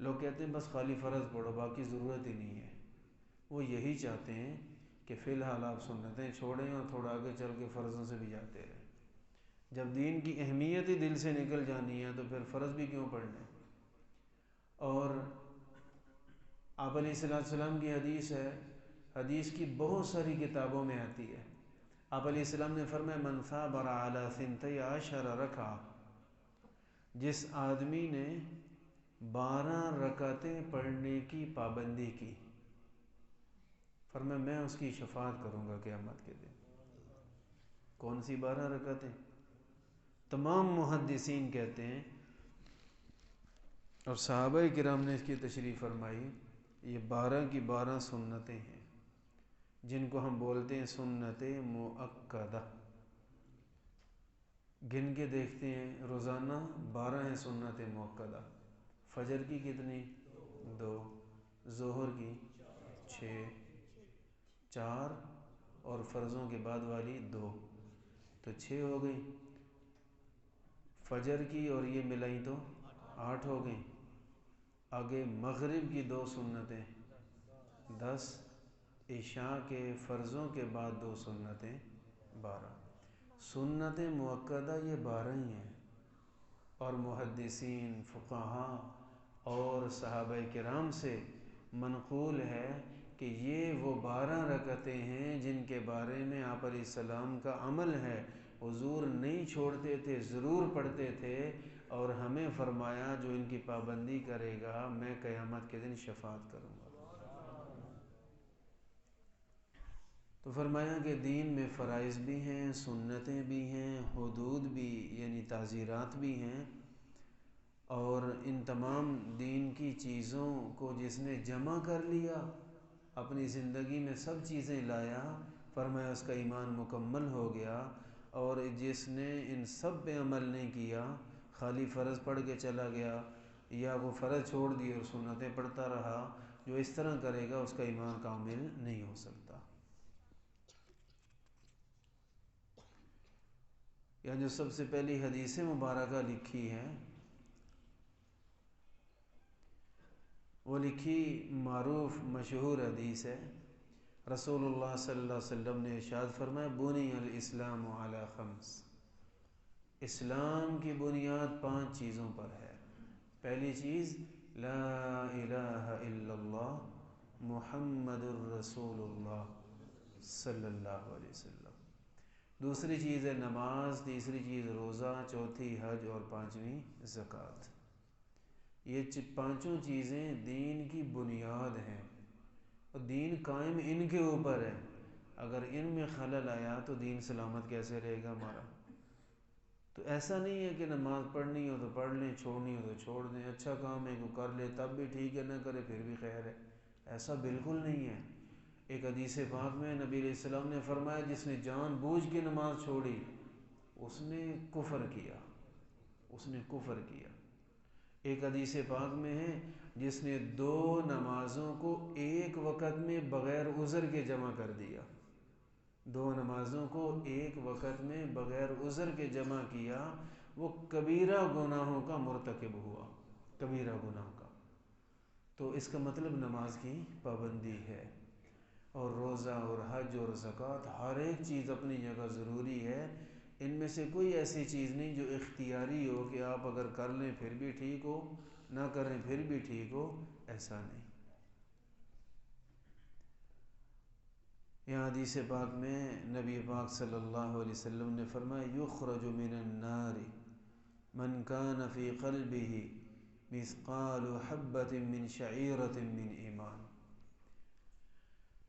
لوگ کہتے ہیں بس خالی فرض پڑھو، باقی ضرورت ہی نہیں ہے۔ وہ یہی چاہتے ہیں کہ فی الحال آپ سنتیں چھوڑیں اور تھوڑا آگے چل کے فرضوں سے بھی جاتے رہیں۔ جب دین کی اہمیت ہی دل سے نکل جانی ہے تو پھر فرض بھی کیوں پڑھنے؟ اور آپ علیہ السلام کی حدیث ہے، حدیث کی بہت ساری کتابوں میں آتی ہے۔ آپ علیہ السلام نے فرمایا من ثابر علی 12 رکعہ، جس آدمی نے 12 رکعتیں پڑھنے کی پابندی کی، فرمایا میں اس کی شفاعت کروں گا قیامت کے دن۔ کون سی 12 رکعتیں؟ تمام محدثین کہتے ہیں اور صحابہ کرام نے اس کی تشریح فرمائی، یہ 12 کی 12 سنتیں ہیں، جن کو ہم بولتے ہیں سنت مؤکدہ۔ گن کے دیکھتے ہیں، روزانہ 12 ہیں سنت مؤکدہ۔ فجر کی کتنی؟ 2، ظہر کی 6، 4 اور فرضوں کے بعد والی 2، تو 6 ہو گئی۔ فجر کی اور یہ ملائی تو 8 ہو گئی۔ آگے مغرب کی 2 سنتیں 10، عشاء کے فرضوں کے بعد 2 سنتیں 12۔ سنت مؤکدہ یہ 12 ہی ہیں، اور محدثین، فقہاء اور صحابہ کرام سے منقول ہے کہ یہ وہ 12 رکعتیں ہیں جن کے بارے میں آپ علیہ السلام کا عمل ہے، حضور نہیں چھوڑتے تھے، ضرور پڑھتے تھے، اور ہمیں فرمایا جو ان کی پابندی کرے گا میں قیامت کے دن شفاعت کروں گا۔ تو فرمایا کہ دین میں فرائض بھی ہیں، سنتیں بھی ہیں، حدود بھی یعنی تعزیرات بھی ہیں، اور ان تمام دین کی چیزوں کو جس نے جمع کر لیا، اپنی زندگی میں سب چیزیں لایا، فرمایا اس کا ایمان مکمل ہو گیا۔ اور جس نے ان سب پہ عمل نہیں کیا، خالی فرض پڑھ کے چلا گیا یا وہ فرض چھوڑ دیے اور سنتیں پڑھتا رہا، جو اس طرح کرے گا اس کا ایمان کامل نہیں ہو سکتا۔ یہاں جو سب سے پہلی حدیث مبارکہ لکھی ہے، وہ لکھی معروف مشہور حدیث ہے۔ رسول اللہ صلی اللہ علیہ وسلم نے ارشاد فرمایا بنی الاسلام علی 5، اسلام کی بنیاد 5 چیزوں پر ہے۔ پہلی چیز لا الہ الا اللہ محمد الرسول اللہ صلی اللہ علیہ وسلم، دوسری چیز ہے نماز، تیسری چیز روزہ، چوتھی حج، اور 5ویں زکوٰۃ۔ یہ 5 چیزیں دین کی بنیاد ہیں، اور دین قائم ان کے اوپر ہے۔ اگر ان میں خلل آیا تو دین سلامت کیسے رہے گا ہمارا؟ تو ایسا نہیں ہے کہ نماز پڑھنی ہو تو پڑھ لیں، چھوڑنی ہو تو چھوڑ دیں، اچھا کام ہے کوئی کر لے تب بھی ٹھیک ہے، نہ کرے پھر بھی خیر ہے، ایسا بالکل نہیں ہے۔ ایک حدیث پاک میں نبی علیہ السلام نے فرمایا جس نے جان بوجھ کے نماز چھوڑی اس نے کفر کیا، اس نے کفر کیا۔ ایک حدیث پاک میں ہے جس نے 2 نمازوں کو ایک وقت میں بغیر عذر کے جمع کر دیا، 2 نمازوں کو ایک وقت میں بغیر عذر کے جمع کیا، وہ کبیرہ گناہوں کا مرتکب ہوا، کبیرہ گناہ کا۔ تو اس کا مطلب نماز کی پابندی ہے، اور روزہ اور حج اور زکوٰۃ، ہر ایک چیز اپنی جگہ ضروری ہے۔ ان میں سے کوئی ایسی چیز نہیں جو اختیاری ہو کہ آپ اگر کر لیں پھر بھی ٹھیک ہو، نہ کریں پھر بھی ٹھیک ہو، ایسا نہیں۔ یہاں حدیث پاک میں نبی پاک صلی اللہ علیہ وسلم نے فرمایا یخرج من النار من کان فی قلبہ مثقال حبۃ من شعیرۃ من ایمان۔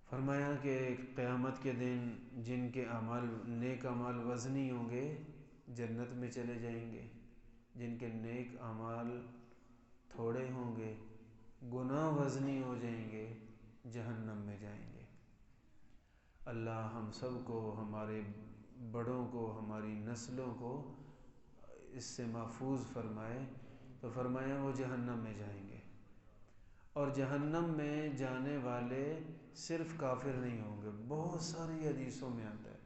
فرمایا کہ قیامت کے دن جن کے اعمال نیک اعمال وزنی ہوں گے جنت میں چلے جائیں گے، جن کے نیک اعمال تھوڑے ہوں گے گناہ وزنی ہو جائیں گے، جہنم میں جائیں گے۔ اللہ ہم سب کو، ہمارے بڑوں کو، ہماری نسلوں کو اس سے محفوظ فرمائے۔ تو فرمایا وہ جہنم میں جائیں گے، اور جہنم میں جانے والے صرف کافر نہیں ہوں گے۔ بہت ساری حدیثوں میں آتا ہے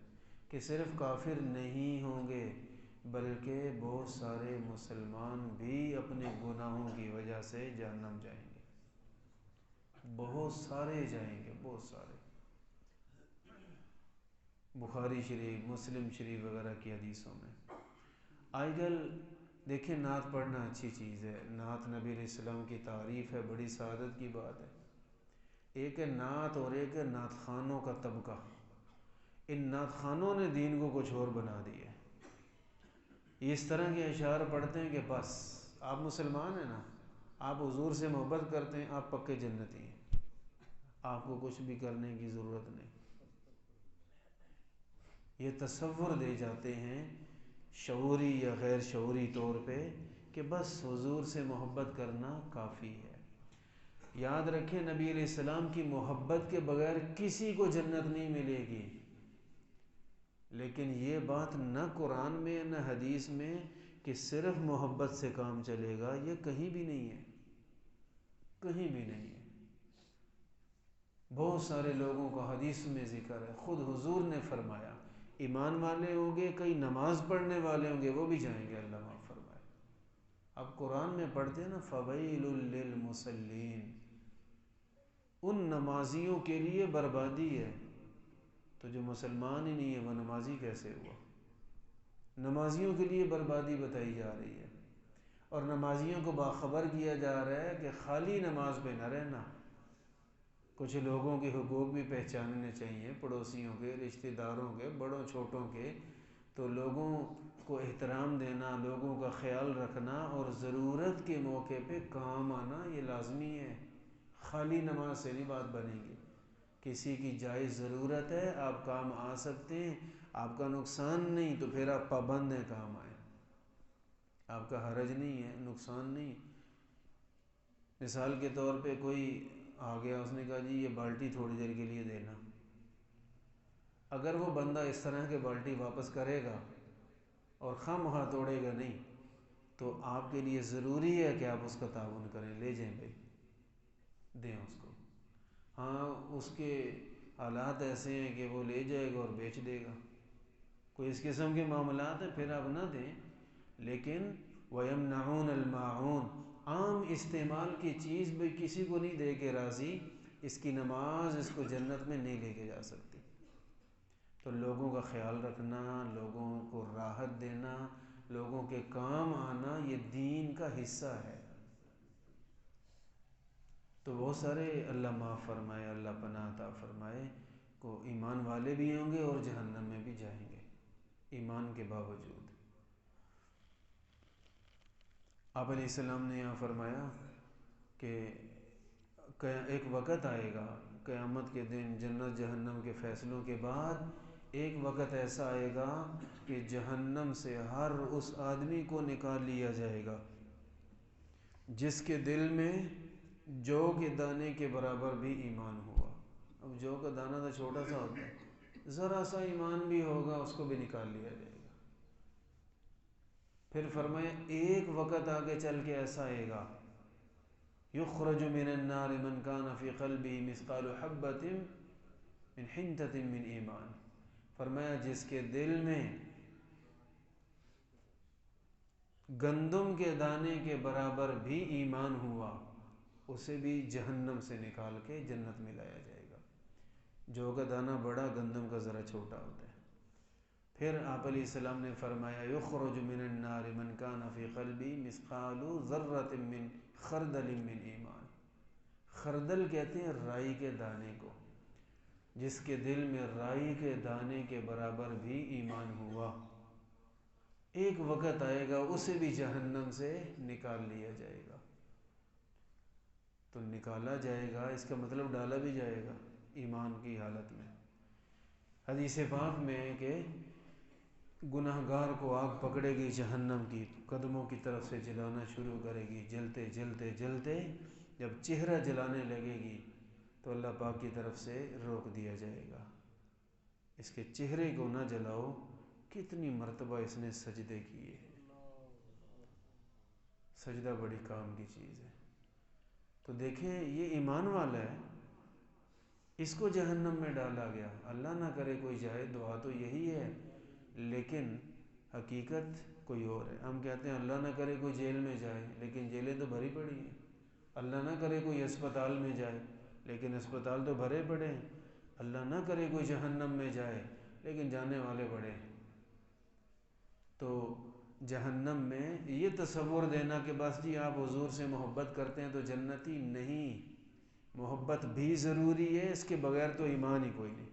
کہ صرف کافر نہیں ہوں گے، بلکہ بہت سارے مسلمان بھی اپنے گناہوں کی وجہ سے جہنم جائیں گے۔ بہت سارے جائیں گے، بہت سارے۔ بخاری شریف، مسلم شریف وغیرہ کی حدیثوں میں۔ آج کل دیکھیں، نعت پڑھنا اچھی چیز ہے، نعت نبی علیہ السلام کی تعریف ہے، بڑی سعادت کی بات ہے۔ ایک ہے نعت اور ایک ہے نعت خوانوں کا طبقہ۔ ان نعت خوانوں نے دین کو کچھ اور بنا دیا ہے۔ یہ اس طرح کے اشعار پڑھتے ہیں کہ بس آپ مسلمان ہیں نا، آپ حضور سے محبت کرتے ہیں، آپ پکے جنتی ہیں، آپ کو کچھ بھی کرنے کی ضرورت نہیں۔ یہ تصور دے جاتے ہیں شعوری یا غیر شعوری طور پہ کہ بس حضور سے محبت کرنا کافی ہے۔ یاد رکھیں، نبی علیہ السلام کی محبت کے بغیر کسی کو جنت نہیں ملے گی۔ لیکن یہ بات نہ قرآن میں نہ حدیث میں کہ صرف محبت سے کام چلے گا، یہ کہیں بھی نہیں ہے، کہیں بھی نہیں ہے۔ بہت سارے لوگوں کا حدیث میں ذکر ہے، خود حضور نے فرمایا ایمان والے ہوں گے، کئی نماز پڑھنے والے ہوں گے، وہ بھی جائیں گے، اللہ معاف فرمائے۔ اب قرآن میں پڑھتے ہیں نا، فویل للمصلین، ان نمازیوں کے لیے بربادی ہے۔ تو جو مسلمان ہی نہیں ہے وہ نمازی کیسے ہوا؟ نمازیوں کے لیے بربادی بتائی جا رہی ہے، اور نمازیوں کو باخبر کیا جا رہا ہے کہ خالی نماز پہ نہ رہنا، کچھ لوگوں کے حقوق بھی پہچاننے چاہیے، پڑوسیوں کے، رشتہ داروں کے، بڑوں چھوٹوں کے۔ تو لوگوں کو احترام دینا، لوگوں کا خیال رکھنا، اور ضرورت کے موقع پہ کام آنا، یہ لازمی ہے۔ خالی نماز سے نہیں بات بنے گی۔ کسی کی جائز ضرورت ہے، آپ کام آ سکتے ہیں، آپ کا نقصان نہیں، تو پھر آپ پابند ہیں کام آئیں، آپ کا حرج نہیں ہے، نقصان نہیں۔ مثال کے طور پہ کوئی آ گیا، اس نے کہا جی یہ بالٹی تھوڑی دیر کے لیے دینا۔ اگر وہ بندہ اس طرح کے بالٹی واپس کرے گا اور خواہ مخواہ توڑے گا نہیں، تو آپ کے لیے ضروری ہے کہ آپ اس کا تعاون کریں، لے جائیں بھائی، دیں اس کو۔ ہاں، اس کے حالات ایسے ہیں کہ وہ لے جائے گا اور بیچ دے گا، کوئی اس قسم کے معاملات ہیں، پھر آپ نہ دیں۔ لیکن وَيَمْنَعُونَ الْمَاعُونَ، عام استعمال کی چیز بھی کسی کو نہیں دے کے راضی، اس کی نماز اس کو جنت میں نہیں لے کے جا سکتی۔ تو لوگوں کا خیال رکھنا، لوگوں کو راحت دینا، لوگوں کے کام آنا، یہ دین کا حصہ ہے۔ تو بہت سارے، اللہ معاف فرمائے، اللہ پناہ عطا فرمائے، کو ایمان والے بھی ہوں گے اور جہنم میں بھی جائیں گے ایمان کے باوجود۔ آپ علیہ السلام نے یہاں فرمایا کہ ایک وقت آئے گا قیامت کے دن، جنت جہنم کے فیصلوں کے بعد ایک وقت ایسا آئے گا کہ جہنم سے ہر اس آدمی کو نکال لیا جائے گا جس کے دل میں جو کے دانے کے برابر بھی ایمان ہوا۔ اب جو کا دانہ تو چھوٹا سا ہوتا ہے، ذرا سا ایمان بھی ہوگا اس کو بھی نکال لیا جائے گا۔ پھر فرمایا ایک وقت آگے چل کے ایسا آئے گا، یخرج من النار من کان فی قلبہ مثقال حبۃ من حنطۃ من ایمان، فرمایا جس کے دل میں گندم کے دانے کے برابر بھی ایمان ہوا، اسے بھی جہنم سے نکال کے جنت میں لایا جائے گا۔ جو کا دانہ بڑا، گندم کا ذرا چھوٹا ہوتا ہے۔ پھر آپ علیہ السلام نے فرمایا یخرج من النار من کان فی قلبہ مثقال ذرۃ من خردل من ایمان، خردل کہتے ہیں رائی کے دانے کو، جس کے دل میں رائی کے دانے کے برابر بھی ایمان ہوا، ایک وقت آئے گا اسے بھی جہنم سے نکال لیا جائے گا۔ تو نکالا جائے گا اس کا مطلب ڈالا بھی جائے گا ایمان کی حالت میں۔ حدیث پاک میں ہے کہ گناہ گار کو آگ پکڑے گی جہنم کی، قدموں کی طرف سے جلانا شروع کرے گی، جلتے جلتے جلتے جب چہرہ جلانے لگے گی تو اللہ پاک کی طرف سے روک دیا جائے گا، اس کے چہرے کو نہ جلاؤ، کتنی مرتبہ اس نے سجدے کیے ہیں۔ سجدہ بڑی کام کی چیز ہے۔ تو دیکھیں یہ ایمان والا ہے، اس کو جہنم میں ڈالا گیا، اللہ نہ کرے کوئی جائے، دعا تو یہی ہے، لیکن حقیقت کوئی اور ہے۔ ہم کہتے ہیں اللہ نہ کرے کوئی جیل میں جائے، لیکن جیلیں تو بھری پڑی ہیں۔ اللہ نہ کرے کوئی اسپتال میں جائے، لیکن اسپتال تو بھرے پڑے ہیں۔ اللہ نہ کرے کوئی جہنم میں جائے، لیکن جانے والے بڑے ہیں۔ تو جہنم میں یہ تصور دینا کہ بس جی آپ حضور سے محبت کرتے ہیں تو جنتی، نہیں، محبت بھی ضروری ہے، اس کے بغیر تو ایمان ہی کوئی نہیں۔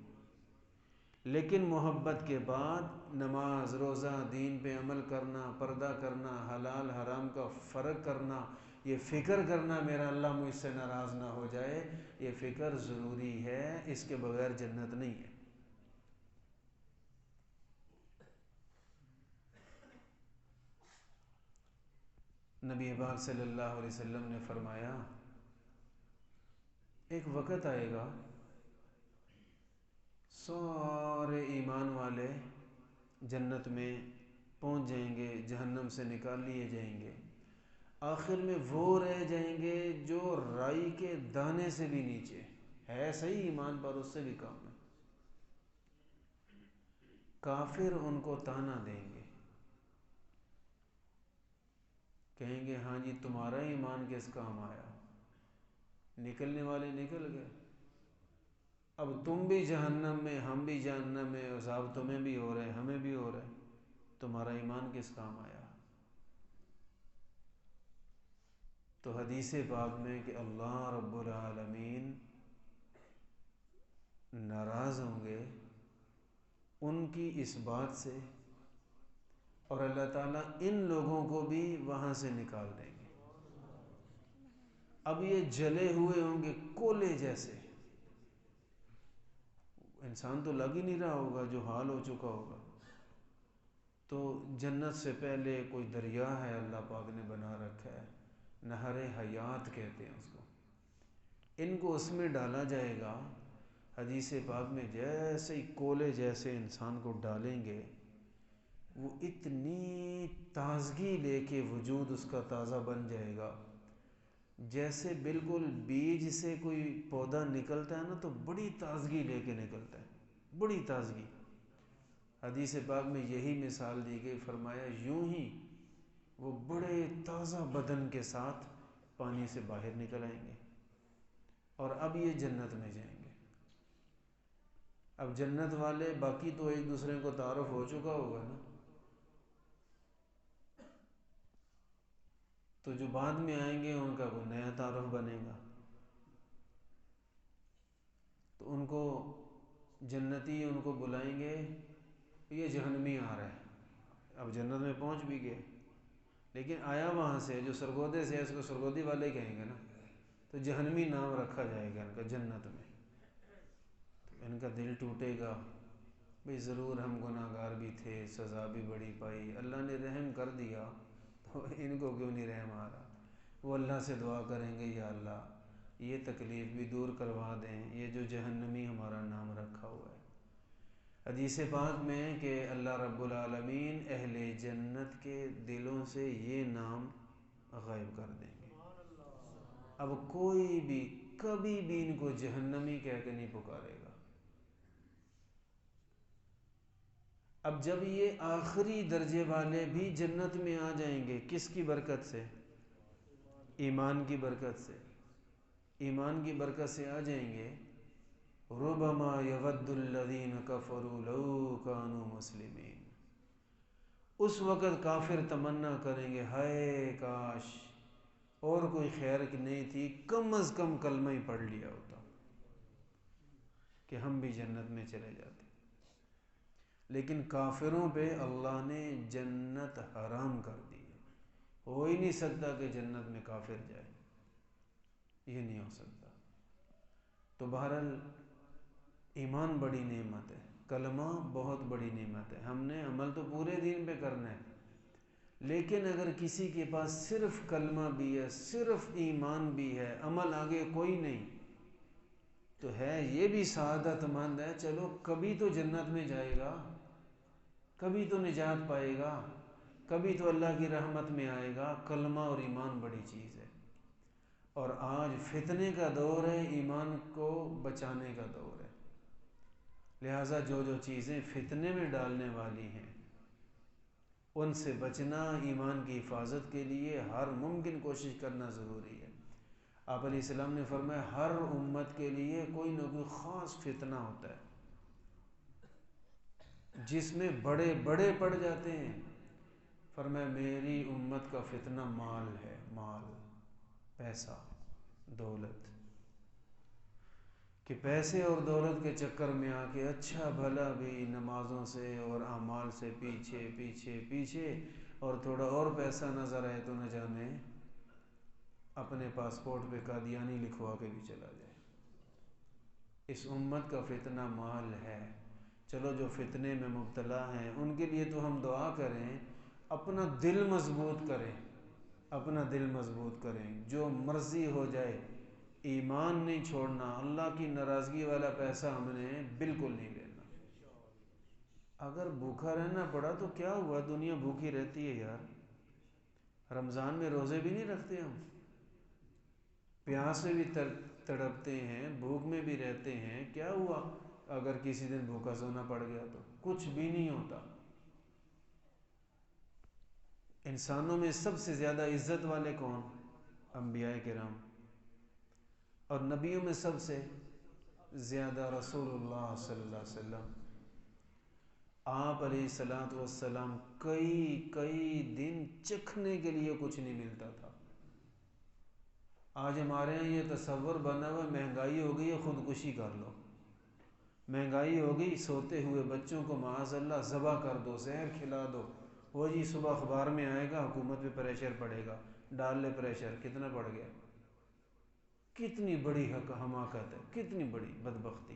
لیکن محبت کے بعد نماز، روزہ، دین پہ عمل کرنا، پردہ کرنا، حلال حرام کا فرق کرنا، یہ فکر کرنا میرا اللہ مجھ سے ناراض نہ ہو جائے، یہ فکر ضروری ہے، اس کے بغیر جنت نہیں ہے۔ نبی پاک صلی اللہ علیہ وسلم نے فرمایا ایک وقت آئے گا سارے ایمان والے جنت میں پہنچ جائیں گے، جہنم سے نکال لیے جائیں گے، آخر میں وہ رہ جائیں گے جو رائی کے دانے سے بھی نیچے ہے، صحیح ایمان پر اس سے بھی کم ہے۔ کافر ان کو طعنہ دیں گے، کہیں گے ہاں جی تمہارا ایمان کس کام آیا، نکلنے والے نکل گئے، اب تم بھی جہنم میں، ہم بھی جہنم میں، عذاب تمہیں بھی ہو رہے ہیں ہمیں بھی ہو رہے ہیں، تمہارا ایمان کس کام آیا۔ تو حدیث پاک میں کہ اللہ رب العالمین ناراض ہوں گے ان کی اس بات سے، اور اللہ تعالیٰ ان لوگوں کو بھی وہاں سے نکال دیں گے۔ اب یہ جلے ہوئے ہوں گے کولے جیسے، انسان تو لگ ہی نہیں رہا ہوگا جو حال ہو چکا ہوگا۔ تو جنت سے پہلے کوئی دریا ہے اللہ پاک نے بنا رکھا ہے، نہر حیات کہتے ہیں اس کو، ان کو اس میں ڈالا جائے گا۔ حدیث پاک میں جیسے ہی کولے جیسے انسان کو ڈالیں گے، وہ اتنی تازگی لے کے وجود اس کا تازہ بن جائے گا، جیسے بالکل بیج سے کوئی پودا نکلتا ہے نا تو بڑی تازگی لے کے نکلتا ہے، بڑی تازگی۔ حدیث پاک میں یہی مثال دی گئی، فرمایا یوں ہی وہ بڑے تازہ بدن کے ساتھ پانی سے باہر نکل آئیں گے، اور اب یہ جنت میں جائیں گے۔ اب جنت والے باقی تو ایک دوسرے کو تعارف ہو چکا ہوگا نا، تو جو بعد میں آئیں گے ان کا کوئی نیا تعارف بنے گا، تو ان کو جنتی ان کو بلائیں گے، یہ جہنمی آ رہا ہے، اب جنت میں پہنچ بھی گئے، لیکن آیا وہاں سے، جو سرگودے سے ہے اس کو سرگودی والے کہیں گے نا، تو جہنمی نام رکھا جائے گا ان کا جنت میں۔ تو ان کا دل ٹوٹے گا، بھئی ضرور ہم گناہ گار بھی تھے، سزا بھی بڑی پائی، اللہ نے رحم کر دیا تو ان کو کیوں نہیں رحم آ رہا۔ وہ اللہ سے دعا کریں گے یا اللہ یہ تکلیف بھی دور کروا دیں، یہ جو جہنمی ہمارا نام رکھا ہوا ہے۔ حدیث پاک میں کہ اللہ رب العالمین اہل جنت کے دلوں سے یہ نام غائب کر دیں گے، اب کوئی بھی کبھی بھی ان کو جہنمی کہہ کے نہیں پکارے گا۔ اب جب یہ آخری درجے والے بھی جنت میں آ جائیں گے، کس کی برکت سے؟ ایمان کی برکت سے، ایمان کی برکت سے آ جائیں گے۔ ربما یود الذین کفروا لو کانوا مسلمین، اس وقت کافر تمنا کریں گے ہائے کاش اور کوئی خیر کی نہیں تھی، کم از کم کلمہ ہی پڑھ لیا ہوتا کہ ہم بھی جنت میں چلے جاتے۔ لیکن کافروں پہ اللہ نے جنت حرام کر دی ہے، ہو ہی نہیں سکتا کہ جنت میں کافر جائے، یہ نہیں ہو سکتا۔ تو بہرحال ایمان بڑی نعمت ہے، کلمہ بہت بڑی نعمت ہے، ہم نے عمل تو پورے دین پہ کرنا ہے، لیکن اگر کسی کے پاس صرف کلمہ بھی ہے، صرف ایمان بھی ہے، عمل آگے کوئی نہیں، تو ہے یہ بھی سعادت مند ہے، چلو کبھی تو جنت میں جائے گا، کبھی تو نجات پائے گا، کبھی تو اللہ کی رحمت میں آئے گا۔ کلمہ اور ایمان بڑی چیز ہے، اور آج فتنے کا دور ہے، ایمان کو بچانے کا دور ہے۔ لہٰذا جو چیزیں فتنے میں ڈالنے والی ہیں ان سے بچنا، ایمان کی حفاظت کے لیے ہر ممکن کوشش کرنا ضروری ہے۔ آپ علیہ السلام نے فرمایا ہر امت کے لیے کوئی نہ کوئی خاص فتنہ ہوتا ہے جس میں بڑے بڑے پڑ جاتے ہیں۔ فرمایا میری امت کا فتنہ مال ہے، مال، پیسہ، دولت، کہ پیسے اور دولت کے چکر میں آ کے اچھا بھلا بھی نمازوں سے اور اعمال سے پیچھے پیچھے پیچھے، اور تھوڑا اور پیسہ نظر آئے تو نہ جانے اپنے پاسپورٹ پہ قادیانی لکھوا کے بھی چلا جائے۔ اس امت کا فتنہ مال ہے۔ چلو جو فتنے میں مبتلا ہیں ان کے لیے تو ہم دعا کریں، اپنا دل مضبوط کریں، اپنا دل مضبوط کریں، جو مرضی ہو جائے ایمان نہیں چھوڑنا، اللہ کی ناراضگی والا پیسہ ہم نے بالکل نہیں لینا۔ اگر بھوکا رہنا پڑا تو کیا ہوا، دنیا بھوکی رہتی ہے یار، رمضان میں روزے بھی نہیں رکھتے ہم، پیاس سے بھی تڑپتے ہیں، بھوک میں بھی رہتے ہیں، کیا ہوا اگر کسی دن بھوکا سونا پڑ گیا تو کچھ بھی نہیں ہوتا۔ انسانوں میں سب سے زیادہ عزت والے کون؟ انبیاء کرام، اور نبیوں میں سب سے زیادہ رسول اللہ صلی اللہ علیہ وسلم۔ آپ علیہ الصلاۃ والسلام کئی دن چکھنے کے لیے کچھ نہیں ملتا تھا۔ آج ہمارے یہاں یہ تصور بنا ہوا، مہنگائی ہو گئی ہے خودکشی کر لو، مہنگائی ہو گئی سوتے ہوئے بچوں کو معاذ اللہ ذبح کر دو، زہر کھلا دو، وہ جی صبح اخبار میں آئے گا، حکومت پہ پریشر پڑے گا، ڈال لے پریشر، کتنا پڑ گیا۔ کتنی بڑی حماقت ہے، کتنی بڑی بدبختی۔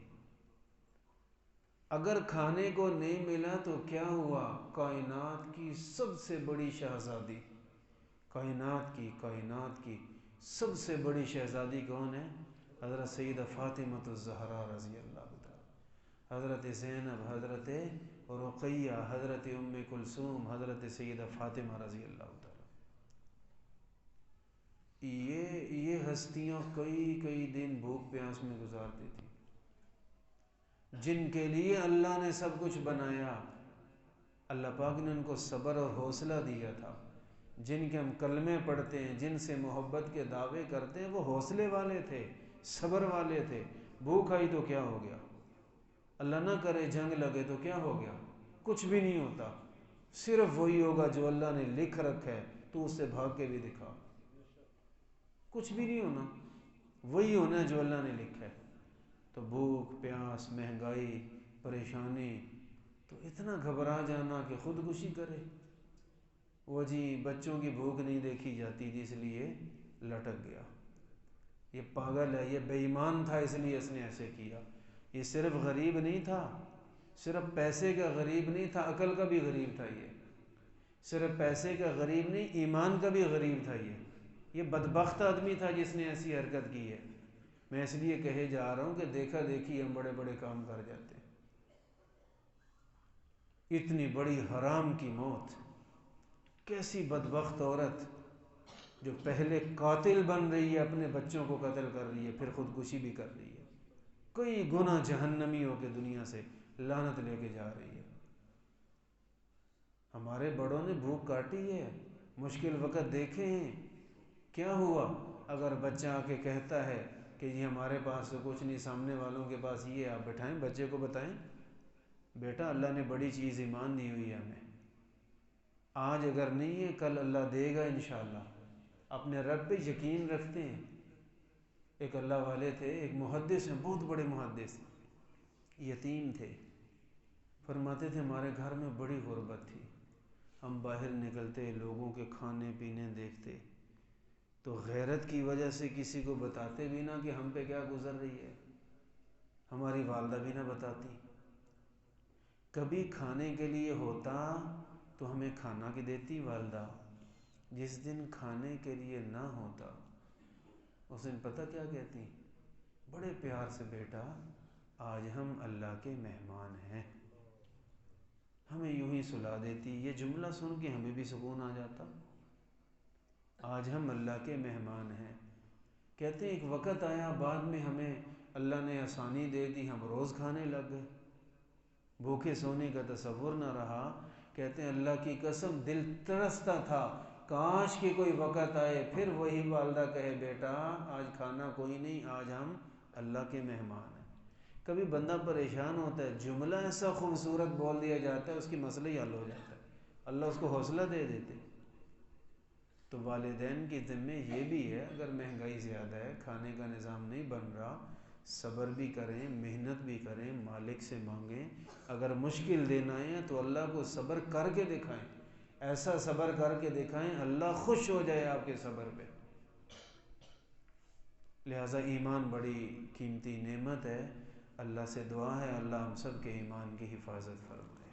اگر کھانے کو نہیں ملا تو کیا ہوا، کائنات کی سب سے بڑی شہزادی، کائنات کی سب سے بڑی شہزادی کون ہے؟ حضرت سیدہ فاطمہ الزہرا رضی اللہ تعالی، حضرت زینب، حضرت رقیہ، حضرت ام کلثوم، حضرت سیدہ فاطمہ رضی اللہ تعالی۔ یہ ہستیاں کئی دن بھوک پیاس میں گزارتی تھیں، جن کے لیے اللہ نے سب کچھ بنایا، اللہ پاک نے ان کو صبر اور حوصلہ دیا تھا۔ جن کے ہم کلمے پڑھتے ہیں، جن سے محبت کے دعوے کرتے ہیں، وہ حوصلے والے تھے، صبر والے تھے۔ بھوک آئی تو کیا ہو گیا، اللہ نہ کرے جنگ لگے تو کیا ہو گیا، کچھ بھی نہیں ہوتا، صرف وہی ہوگا جو اللہ نے لکھ رکھا ہے، تو اس سے بھاگ کے بھی دکھا، کچھ بھی نہیں ہونا، وہی ہونا ہے جو اللہ نے لکھا ہے۔ تو بھوک پیاس، مہنگائی، پریشانی، تو اتنا گھبرا جانا کہ خودکشی کرے، وہ جی بچوں کی بھوک نہیں دیکھی جاتی تھی اس لیے لٹک گیا، یہ پاگل ہے، یہ بے ایمان تھا اس لیے اس نے ایسے کیا۔ یہ صرف غریب نہیں تھا، صرف پیسے کا غریب نہیں تھا، عقل کا بھی غریب تھا، یہ صرف پیسے کا غریب نہیں، ایمان کا بھی غریب تھا، یہ بدبخت آدمی تھا جس نے ایسی حرکت کی ہے۔ میں اس لیے کہے جا رہا ہوں کہ دیکھا دیکھی ہم بڑے بڑے کام کر جاتے ہیں۔ اتنی بڑی حرام کی موت، کیسی بدبخت عورت جو پہلے قاتل بن رہی ہے، اپنے بچوں کو قتل کر رہی ہے، پھر خودکشی بھی کر رہی ہے، کئی گنا جہنمی ہو کے دنیا سے لعنت لے کے جا رہی ہے۔ ہمارے بڑوں نے بھوک کاٹی ہے، مشکل وقت دیکھے ہیں، کیا ہوا اگر بچہ آ کے کہتا ہے کہ یہ ہمارے پاس تو کچھ نہیں، سامنے والوں کے پاس یہ، آپ بٹھائیں، بچے کو بتائیں بیٹا اللہ نے بڑی چیز ایمان دی ہوئی ہے ہمیں، آج اگر نہیں ہے کل اللہ دے گا انشاءاللہ، اپنے رب پہ یقین رکھتے ہیں۔ ایک اللہ والے تھے، ایک محدث ہیں، بہت بڑے محدث، یتیم تھے، فرماتے تھے ہمارے گھر میں بڑی غربت تھی، ہم باہر نکلتے لوگوں کے کھانے پینے دیکھتے تو غیرت کی وجہ سے کسی کو بتاتے بھی نہ کہ ہم پہ کیا گزر رہی ہے، ہماری والدہ بھی نہ بتاتی، کبھی کھانے کے لیے ہوتا تو ہمیں کھانا کی دیتی والدہ؟ جس دن کھانے کے لیے نہ ہوتا اس دن پتہ کیا کہتی؟ بڑے پیار سے، بیٹا آج ہم اللہ کے مہمان ہیں، ہمیں یوں ہی سلا دیتی۔ یہ جملہ سن کے ہمیں بھی سکون آ جاتا، آج ہم اللہ کے مہمان ہیں۔ کہتے ہیں ایک وقت آیا بعد میں ہمیں اللہ نے آسانی دے دی، ہم روز کھانے لگ گئے، بھوکے سونے کا تصور نہ رہا۔ کہتے ہیں اللہ کی قسم دل ترستا تھا کاش کہ کوئی وقت آئے پھر وہی والدہ کہے بیٹا آج کھانا کوئی نہیں، آج ہم اللہ کے مہمان ہیں۔ کبھی بندہ پریشان ہوتا ہے، جملہ ایسا خوبصورت بول دیا جاتا ہے اس کی مسئلہ ہی حل ہو جاتا ہے، اللہ اس کو حوصلہ دے دیتے۔ تو والدین کی ذمہ یہ بھی ہے، اگر مہنگائی زیادہ ہے، کھانے کا نظام نہیں بن رہا، صبر بھی کریں، محنت بھی کریں، مالک سے مانگیں۔ اگر مشکل دن آئے تو اللہ کو صبر کر کے دکھائیں، ایسا صبر کر کے دکھائیں اللہ خوش ہو جائے آپ کے صبر پہ۔ لہٰذا ایمان بڑی قیمتی نعمت ہے، اللہ سے دعا ہے اللہ ہم سب کے ایمان کی حفاظت فرمائے۔